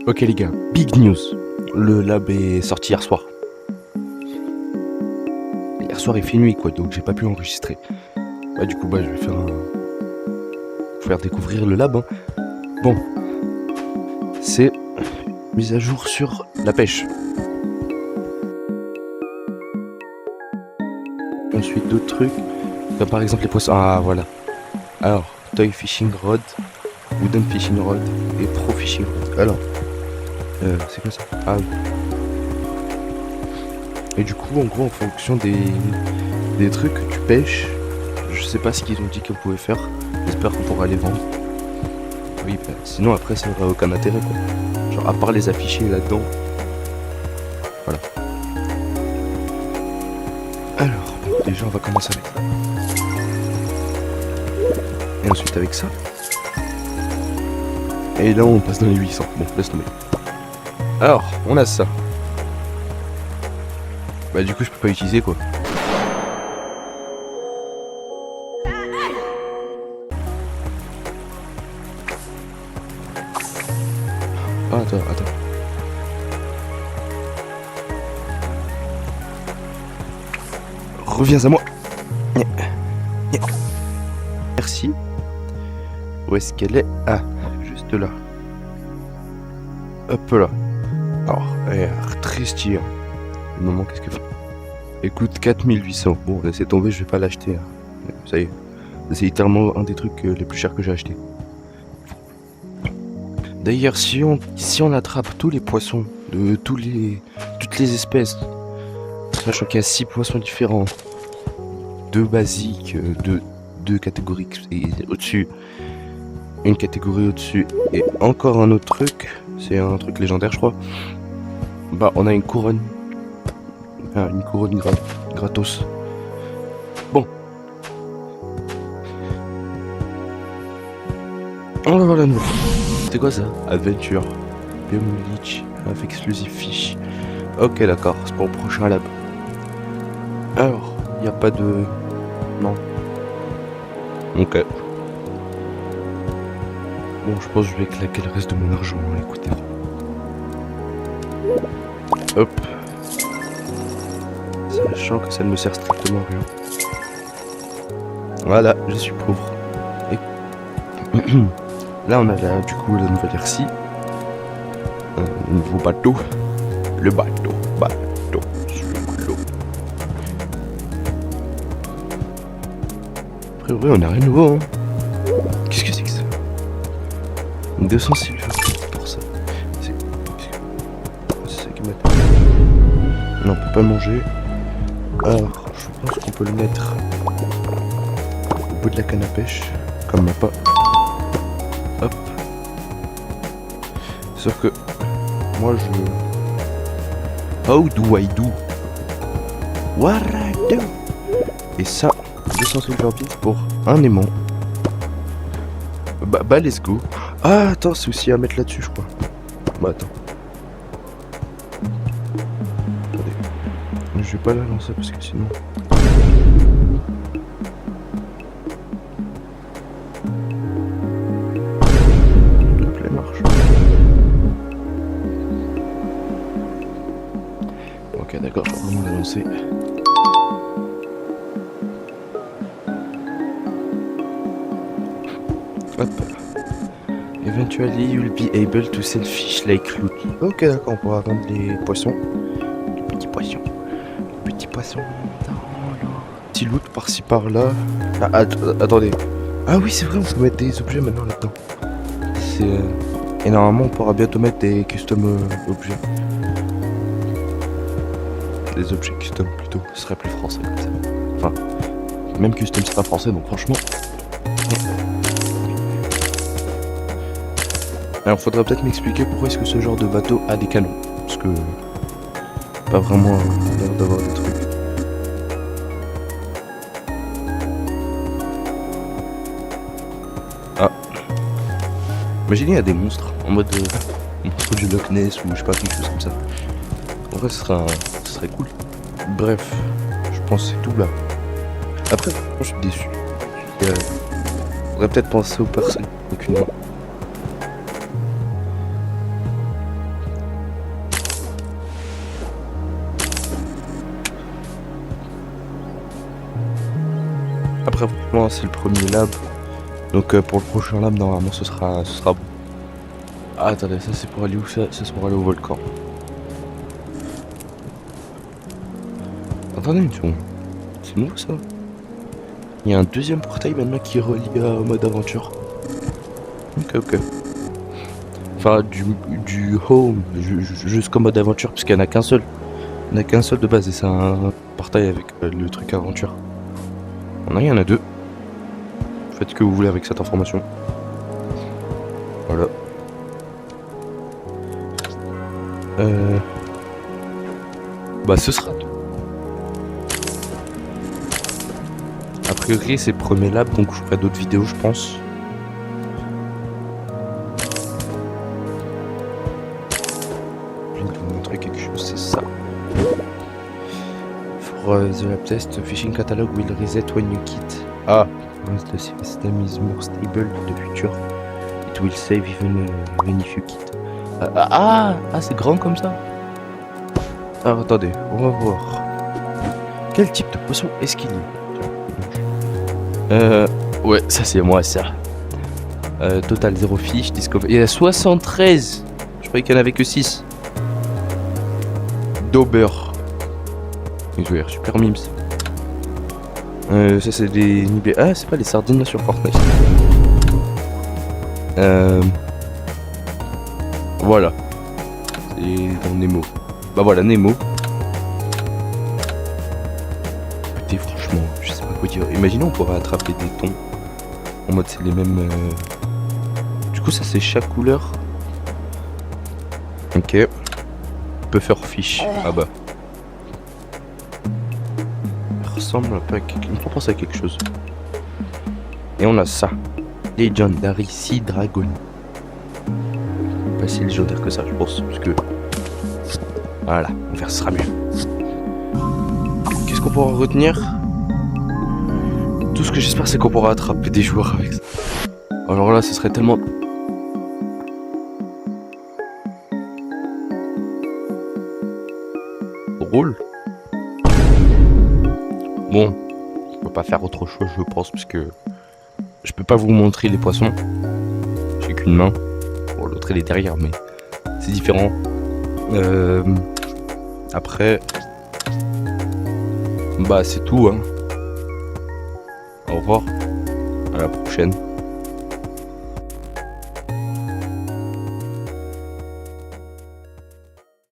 Ok les gars, big news. Le lab est sorti hier soir. Hier soir il fait nuit quoi, donc j'ai pas pu enregistrer. Du coup je vais faire découvrir le lab. Hein. Bon, c'est mise à jour sur la pêche. Ensuite d'autres trucs, comme par exemple les poissons. Ah voilà. Alors, Toy Fishing Rod, Wooden Fishing Rod et Pro Fishing Rod. Alors, c'est quoi ça? Ah oui. Et du coup, en gros, en fonction des trucs que tu pêches, je sais pas ce qu'ils ont dit qu'on pouvait faire. J'espère qu'on pourra les vendre. Oui, sinon après, ça n'aurait aucun intérêt quoi. Genre, à part les afficher là-dedans. Voilà. Alors, déjà, on va commencer avec ça. Et ensuite avec ça. Et là, on passe dans les 800. Bon, laisse tomber. Alors, on a ça. Du coup, je peux pas utiliser quoi. Ah, attends. Reviens à moi. Merci. Où est-ce qu'elle est? Ah, juste là. Hop là. Alors, elle a l'air très stylée. Maman, qu'est-ce que fait? Écoute, 4800. Bon, laissez tomber, je vais pas l'acheter. Hein. Ça y est. C'est littéralement un des trucs les plus chers que j'ai acheté. D'ailleurs, si on attrape tous les poissons de toutes les espèces, sachant qu'il y a 6 poissons différents, 2 basiques, 2 catégories et au-dessus, une catégorie au-dessus et encore un autre truc, c'est un truc légendaire je crois. On a une couronne. Une couronne gratos. Bon. On va voir la nouvelle. C'est quoi ça? Adventure. Biome Leech. Avec Exclusive Fish. Ok d'accord, c'est pour le prochain lab. Alors, il n'y a pas de... Non. Ok. Bon, je pense que je vais claquer le reste de mon argent, écoutez. Hop. Sachant que ça ne me sert strictement à rien. Voilà, je suis pauvre. Et... Là, on a du coup la nouvelle RC. Un nouveau bateau. Le bateau sur l'eau. A priori, on a rien de nouveau. Hein. Qu'est-ce que c'est que ça? 200 silver pour ça. C'est ça qui m'a... Non, on peut pas le manger. Alors, je pense qu'on peut le mettre au bout de la canne à pêche, comme ma pas. Hop. Sauf que moi je... How do I do? What I do? Et ça, 200 silver bits pour un aimant. Let's go. Ah, attends, c'est aussi à mettre là-dessus, je crois. Attends. Attendez. Je vais pas la lancer parce que sinon... Elle marche. Ok, d'accord, je vais vraiment la lancer. Hop. Eventually you'll be able to sell fish like loot. Ok d'accord, on pourra vendre les poissons. Les petits poissons. Les petits poissons dans l'eau. Petit loot par-ci par-là. Ah, attendez. Ah oui c'est vrai, on peut mettre des objets maintenant là-dedans. Et normalement on pourra bientôt mettre des custom objets. Des objets custom plutôt, ce serait plus français comme ça. Enfin, même custom c'est pas français donc franchement... Alors faudra peut-être m'expliquer pourquoi est-ce que ce genre de bateau a des canons. Parce que... pas vraiment l'air d'avoir des trucs. Ah. Imaginez il y a des monstres en mode monstre du Loch Ness ou je sais pas quelque chose comme ça. En vrai ce serait cool. Bref, je pense que c'est tout là. Après je suis déçu. Faudrait peut-être penser aux personnes aucunement. Après, franchement, c'est le premier lab. Donc pour le prochain lab, normalement, ce sera bon. Ah, attendez, ça c'est pour aller où ça? Ça c'est pour aller au volcan. Attendez une seconde. C'est nouveau ça? Il y a un deuxième portail maintenant qui relie au mode aventure. Ok. Enfin, du home jusqu'au mode aventure, parce qu'il n'y en a qu'un seul. Il n'y en a qu'un seul de base et c'est un portail avec le truc aventure. Il y en a deux. Faites ce que vous voulez avec cette information. Voilà. Bah ce sera tout. A priori c'est le premier lab, donc je ferai d'autres vidéos je pense. Je vais vous montrer quelque chose, c'est ça. For the lab test, fishing catalog will reset when you quit. Ah, once the system is more stable in the future, it will save even if you quit. C'est grand comme ça. Alors attendez, on va voir. Quel type de poisson est-ce qu'il y a? Ouais, ça c'est moi ça. Total 0 fiches, discover. Il y a 73. Je croyais qu'il n'y en avait que 6. Dauber. Ils ont l'air super mimes. Ça c'est des nibés. Ah, c'est pas les sardines là sur Fortnite. Voilà. C'est dans Nemo. Bah voilà, Nemo. Écoutez, franchement, je sais pas quoi dire. Imaginons on pourrait attraper des thons. En mode c'est les mêmes... Du coup ça c'est chaque couleur. Ok. Pufferfish. Ah bah. Il ressemble un peu à quelque... Il me fait penser à quelque chose. Et on a ça. Legendary Sea Dragon. Pas si légendaire que ça je pense. Parce que... Voilà, on verra, ce sera mieux. Qu'est-ce qu'on pourra retenir? Tout ce que j'espère c'est qu'on pourra attraper des joueurs avec ça. Alors là ce serait tellement... drôle. Bon, je peux pas faire autre chose je pense parce que je peux pas vous montrer les poissons. J'ai qu'une main. Bon l'autre elle est derrière mais c'est différent. Après, bah c'est tout hein. Au revoir, à la prochaine.